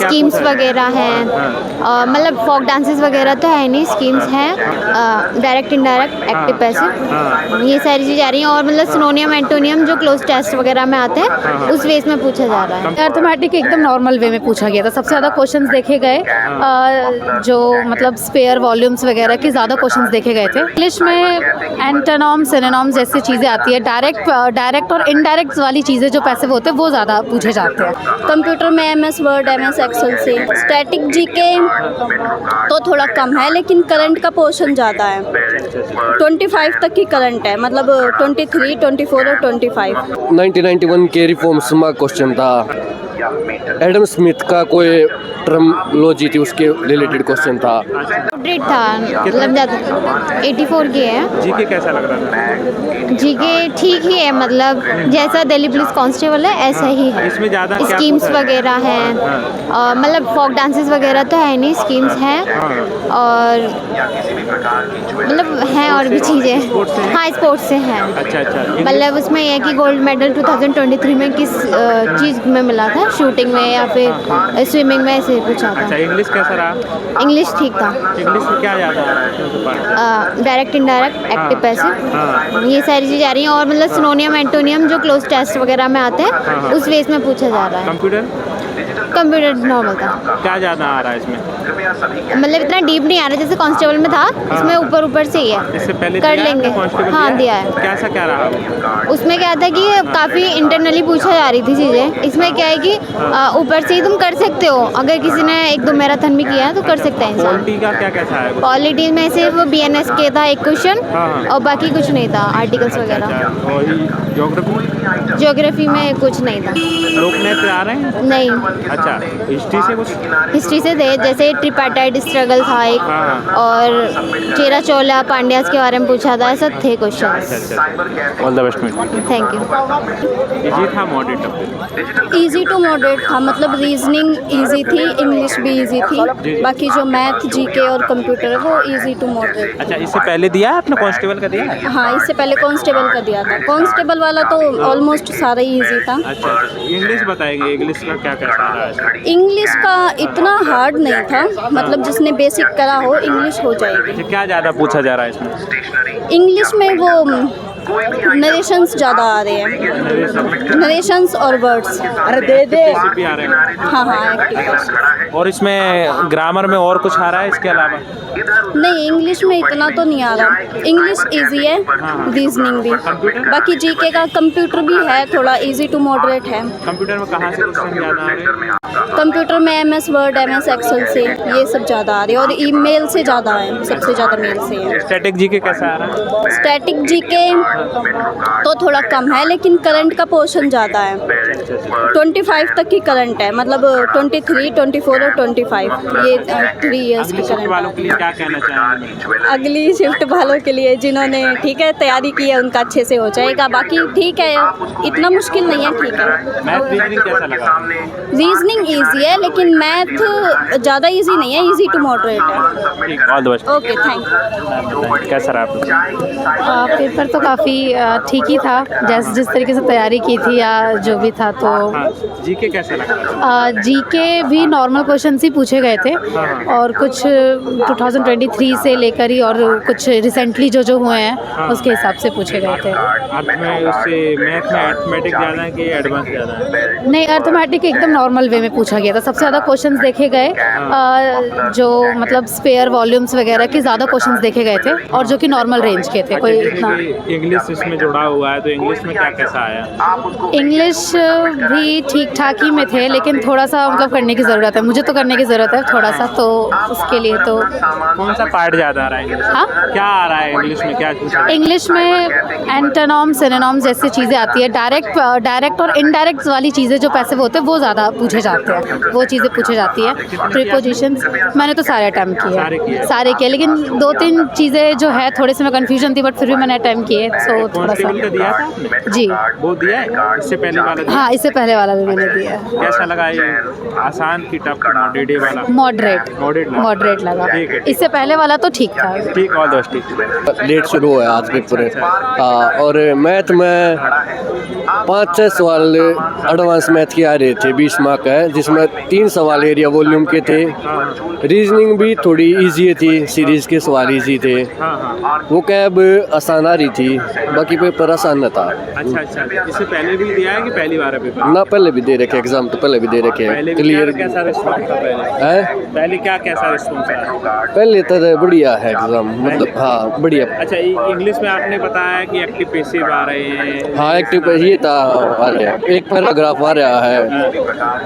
Schemes वगैरह हैं, मतलब फोक डांसेस वगैरह तो है नहीं, स्कीम्स हैं, डायरेक्ट इनडायरेक्ट एक्टिव पैसिव, ये सारी चीज़ें आ रही हैं। और मतलब सिनोनियम एंटोनियम जो क्लोज टेस्ट वगैरह में आते हैं उस वेस में पूछा जा रहा है। अर्थमेटिक एकदम नॉर्मल वे में पूछा गया था। सबसे ज़्यादा क्वेश्चंस देखे गए जो मतलब स्पेयर वॉल्यूम्स वगैरह के ज़्यादा क्वेश्चंस देखे गए थे। इंग्लिश में एंटोनॉम सिनोनिम्स जैसी चीज़ें आती है, डायरेक्ट और इनडायरेक्ट वाली चीज़ें जो पैसिव होते हैं वो ज़्यादा पूछे जाते हैं। कंप्यूटर में MS वर्ड MS एक्सेल से। स्टैटिक जीके तो थोड़ा कम है लेकिन करंट का पोर्शन ज़्यादा है, 25 तक की करंट है, मतलब 23, 24 और 25। 1991 के रिफॉर्म्स में क्वेश्चन था। एडम स्मिथ का कोई टर्मोलॉजी थी, उसके रिलेटेड क्वेश्चन था। अपडेट था, मतलब ज़्यादा 84 की है। जीके कैसा लग रहा था? जीके ठीक ही है, मतलब जैसा दिल्ली पुलिस कांस्टेबल है ऐसा ही है। इसमें ज़्यादा क्या स्कीम्स पूछा है? वगैरह हैं, मतलब फोक डांसेस वगैरह तो है नहीं, स्कीम्स हैं, और मतलब हैं और भी चीज़ें। हाँ, स्पोर्ट्स से हैं। अच्छा अच्छा। मतलब उसमें यह है कि गोल्ड मेडल 2023 में किस चीज़ में मिला था, शूटिंग में या फिर स्विमिंग में, ऐसे पूछा अच्छा, था। इंग्लिश कैसा रहा? इंग्लिश ठीक था, इंग्लिश में क्या ज़्यादा आ रहा है इसमें से part? Direct indirect active passive, ये सारी चीज़ें आ रही हैं। और मतलब सिनोनियम एंटोनियम जो क्लोज टेस्ट वगैरह में आते हैं उस वेस में पूछा जा रहा है। कंप्यूटर नॉर्मल था। क्या ज़्यादा आ रहा है इसमें? मतलब इतना डीप नहीं आ रहा जैसे कांस्टेबल में था, इसमें ऊपर ऊपर से ही है। इससे पहले कर दिया है लेंगे। आपने कांस्टेबल हाँ, दिया है। है। कैसा क्या रहा वो? उसमें क्या था कि काफ़ी इंटरनली पूछा जा रही थी चीज़ें। इसमें क्या है कि ऊपर से ही तुम कर सकते हो, अगर किसी ने 1-2 मैराथन भी किया है तो कर सकता है इंसान। क्वालिटी का क्या कैसा है? पॉलिटी में सिर्फ BNS के था एक क्वेश्चन, और बाकी कुछ नहीं था, आर्टिकल्स वगैरह। और ज्योग्राफी? ज्योग्राफी में कुछ नहीं था। लोक नृत्य आ रहे हैं? नहीं, अच्छा, हिस्ट्री से कुछ? हिस्ट्री से थे, जैसे ट्रिपार्टाइट स्ट्रगल था एक, और चेरा चोला पांड्यास के बारे में पूछा था, ऐसा थे क्वेश्चन। अच्छा। ऑल द बेस्ट में। Thank you. इजी था मॉडरेट? इजी टू मॉडरेट था, मतलब रीजनिंग इजी थी, इंग्लिश भी इजी थी, बाकी जो मैथ जीके और कंप्यूटर है वो इजी टू मॉडरेट। अच्छा, इससे पहले दिया है आपने कांस्टेबल का दिया है? हाँ, इससे पहले कांस्टेबल का दिया था। कांस्टेबल वाला तो ऑलमोस्ट सारा ही इजी था। अच्छा, इंग्लिश बताएंगे, इंग्लिश का क्या कैसा रहा है? इंग्लिश का इतना हार्ड नहीं था, मतलब जिसने बेसिक करा हो इंग्लिश हो जाएगी। अच्छा, क्या ज़्यादा पूछा जा रहा है इसमें? इंग्लिश में वो नरेशंस ज़्यादा आ रहे हैं, नरेशंस और वर्ड्स। अरे दे दे रेसिपी आ रहे हैं। हाँ हाँ, एक्टिव। और इसमें ग्रामर में और कुछ आ रहा है इसके अलावा? नहीं, इंग्लिश में इतना तो नहीं आ रहा। इंग्लिश इजी है, रीजनिंग भी। बाकी जीके का कंप्यूटर भी है, थोड़ा इजी टू मॉडरेट है। कंप्यूटर में कहाँ से क्वेश्चन ज़्यादा आ रहे हैं? कंप्यूटर में MS वर्ड MS एक्सेल से, ये सब ज़्यादा आ रही है, और ईमेल से ज़्यादा है, सबसे ज़्यादा मेल से है। स्टैटिक जीके कैसा आ रहा है? स्टैटिक जीके तो थोड़ा कम है लेकिन करंट का पोर्शन ज़्यादा है, 25 तक की करंट है, मतलब 23, 24 और 25, ये 3 इयर्स की अगली शिफ्ट वालों करंट के लिए क्या कहना चाहेंगे? है। अगली शिफ्ट वालों के लिए जिन्होंने ठीक है तैयारी की है उनका अच्छे से हो जाएगा, बाकी ठीक है, इतना मुश्किल नहीं है, ठीक है। मैथ रीजनिंग कैसा लगा? रीजनिंग ईजी है लेकिन मैथ ज़्यादा ईजी नहीं है, ईजी टू मॉडरेट है। ठीक, all the best. Okay, thank you. कैसा रहा आपका? पेपर तो काफ़ी ठीक ही था, जिस तरीके से तैयारी की थी या जो भी था। तो हाँ, जीके कैसा लगा? जीके भी नॉर्मल क्वेश्चन ही पूछे गए थे, और कुछ 2023 से लेकर ही और कुछ रिसेंटली जो हुए हैं उसके हिसाब से पूछे गए थे। अर्थ में उससे मैथ में अर्थमेटिक ज़्यादा है कि एडवांस ज़्यादा है? नहीं, अर्थमेटिक एकदम नॉर्मल वे में पूछा गया था। सबसे ज़्यादा क्वेश्चंस देखे गए जो मतलब स्पेयर वॉल्यूम्स वगैरह के ज़्यादा क्वेश्चंस देखे गए थे, और जो कि नॉर्मल रेंज के थे, कोई इतना। इंग्लिश इसमें जुड़ा हुआ है तो इंग्लिश में क्या कैसा आया? इंग्लिश भी ठीक ठाक ही में थे, लेकिन थोड़ा सा मतलब करने की ज़रूरत है, मुझे तो करने की ज़रूरत है थोड़ा सा, तो उसके लिए तो। कौन सा पार्ट ज़्यादा आ रहा है इंग्लिश? हाँ, क्या आ रहा है इंग्लिश में, क्या पूछा? इंग्लिश में एंटोनॉम सिनोनिम्स जैसी चीज़ें आती है, डायरेक्ट और इनडायरेक्ट वाली चीज़ें जो पैसिव होते हैं वो ज़्यादा पूछे जाते हैं, वो चीज़ें पूछी जाती है। प्रीपोजिशंस मैंने तो सारे अटैम्प्ट सारे किए, लेकिन 2-3 चीज़ें जो है थोड़े से मैं कन्फ्यूजन थी, बट फिर भी मैंने अटैम्प्ट किए, सो थोड़ा सा। कांस्टेबल का दिया था आपने? जी, वो दिया है इससे पहले वाला दिया? हाँ, हाँ, इससे पहले वाला भी मैंने दिया है। कैसा लगा ये? आसान की टफ की मॉडरेट वाला? मॉडरेट लगा। ठीक है। इससे पहले वाला तो ठीक था। ठीक, ऑल द बेस्ट। ठीक। लेट शुरू हुआ है आज पेपर। हाँ, और मैथ में 5-6 सवाल एडवांस मैथ के आ रहे थे, 20 मार्क का है, जिसमें 3 सवाल एरिया वॉल्यूम के थे। रीजनिंग भी थोड़ी इजी थी, सीरीज के सवाल इजी थे। वो कैब आसान आ रही थी, बाकी पेपर आसान न था। अच्छा, इससे पहले भी दिया है कि पहली बार है पेपर? ना, पहले भी दे रखे एग्जाम, तो पहले भी दे रखे पहले भी क्लियर। कैसा रिस्पॉन्स था पहले? है पहले कैसा रिस्पॉन्स था? पहले तो बढ़िया है एग्जाम, मतलब हाँ बढ़िया। अच्छा, इंग्लिश में आपने बताया कि एक्टिव पैसिव आ रहे हैं। हाँ, एक्टिव ये था, आ रहा है, एक पैराग्राफ आ रहा है,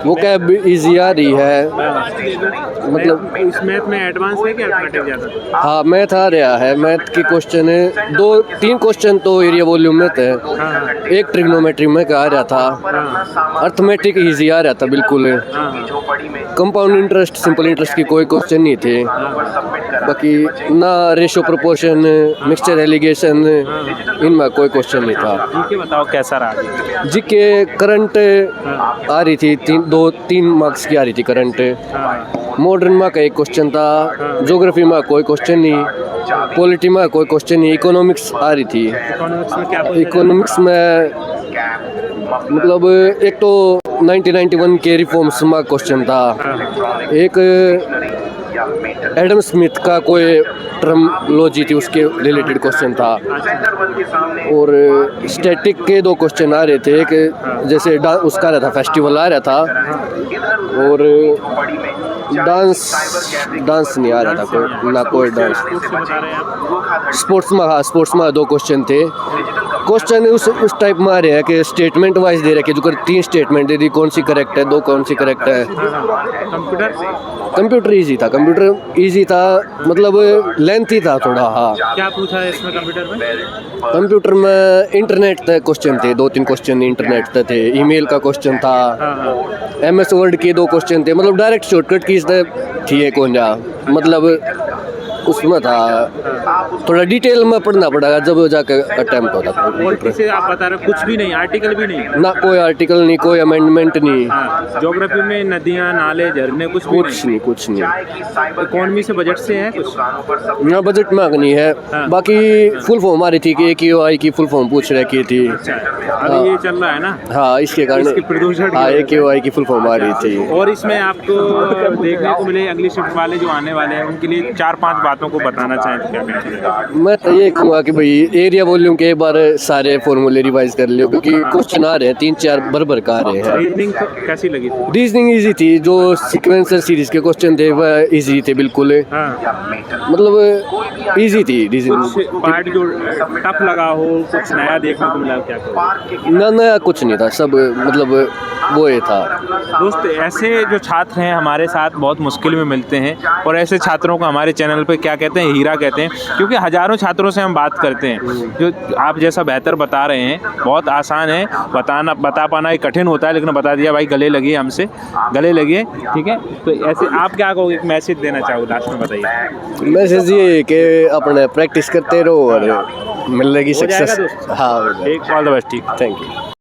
वो कैब इजी आ रही है, मतलब इस मैथ में एडवांस है कि अर्थमेटिक ज़्यादा? हाँ मैथ आ रहा है। मैथ के क्वेश्चन 2-3 क्वेश्चन तो एरिया वॉल्यूम में थे, एक ट्रिग्नोमेट्री में का आ रहा था, अर्थमेटिक इजी आ रहा था बिल्कुल। कंपाउंड इंटरेस्ट, सिंपल इंटरेस्ट की कोई क्वेश्चन नहीं थे, बाकी ना रेशो प्रोपोर्शन, मिक्सचर एलिगेशन, इनमें कोई क्वेश्चन नहीं था। जीके बताओ कैसा रहा? जीके करंट आ रही थी, 2-3 मार्क्स की आ रही थी करंट। मॉडर्न में का एक क्वेश्चन था, ज्योग्राफी में कोई क्वेश्चन नहीं, पॉलिटी में कोई क्वेश्चन नहीं, इकोनॉमिक्स आ रही थी। इकोनॉमिक्स में क्या? इकोनॉमिक्स में मतलब एक तो 1991 के रिफॉर्म्स में क्वेश्चन था, एक एडम स्मिथ का कोई टर्मोलॉजी थी उसके रिलेटेड क्वेश्चन था, और स्टैटिक के 2 क्वेश्चन आ रहे थे, एक जैसे उसका रहा था फेस्टिवल आ रहा था, और डांस नहीं आ रहा था कोई, ना कोई डांस। स्पोर्ट्स में, हाँ स्पोर्ट्स में 2 क्वेश्चन थे। क्वेश्चन उस टाइप में आ रहे हैं कि स्टेटमेंट वाइज दे रखे, जो 3 स्टेटमेंट दे दी, कौन सी करेक्ट है, 2 कौन सी करेक्ट है। कंप्यूटर इजी था, मतलब लेंथी था थोड़ा। हाँ, क्या पूछा है इसमें कंप्यूटर में? कंप्यूटर में इंटरनेट तक क्वेश्चन थे, 2-3 क्वेश्चन इंटरनेट तक थे, ईमेल का क्वेश्चन था, MS वर्ड के 2 क्वेश्चन थे, मतलब डायरेक्ट शॉर्टकट कीज थी कौन जा, मतलब उसमें था थोड़ा डिटेल में पढ़ना पड़ेगा जब जाकर अटेम्प्ट होता था। पॉलिटी से आप बता रहे कुछ भी नहीं, आर्टिकल भी नहीं? ना कोई आर्टिकल नहीं, कोई अमेंडमेंट नहीं। ज्योग्राफी में नदियाँ, नाले, झरने कुछ नहीं। इकोनॉमी से, बजट से है कुछ? ना, बजट में नहीं है। बाकी फुल फॉर्म आ रही थी कि AQI की फुल फॉर्म पूछ रखी थी। अभी ये चल रहा है ना? हाँ, इसके कारण प्रदूषण। हाँ, AQI की फुल फॉर्म आ रही थी। और इसमें आपको देखने को मिले अगली शिफ्ट वाले जो आने वाले हैं उनके लिए 4-5 बातों को बताना चाहें तो क्या कहेंगे? मैं तो ये कहूँगा कि भाई एरिया वॉल्यूम के एक बार सारे फॉर्मूले रिवाइज कर लियो, क्योंकि क्वेश्चन आ रहे हैं 3-4 भर का आ रहे हैं। रीजनिंग कैसी लगी थी? रीजनिंग इजी थी, जो सीक्वेंसर सीरीज के क्वेश्चन थे वह इजी थे बिल्कुल। मतलब इजी थी रीजनिंग। पार्ट जो टफ लगा हो, कुछ नया देखने को मिला क्या कहो? ना, नया कुछ नहीं था, सब मतलब वो ये था। दोस्त, ऐसे जो छात्र हैं हमारे साथ बहुत मुश्किल में मिलते हैं, और ऐसे छात्रों को हमारे चैनल पे क्या कहते हैं, हीरा कहते हैं, क्योंकि हज़ारों छात्रों से हम बात करते हैं। जो आप जैसा बेहतर बता रहे हैं, बहुत आसान है बता पाना ही कठिन होता है, लेकिन बता दिया भाई, गले लगिए हमसे, गले लगिए, ठीक है? तो ऐसे आप क्या कहोगे, एक मैसेज देना चाहो लास्ट में, बताइए। मैसेज ये कि अपने प्रैक्टिस करते रहो और मिलेगी सक्सेस। हाँ, एक ऑल द बेस्ट। ठीक, थैंक यू।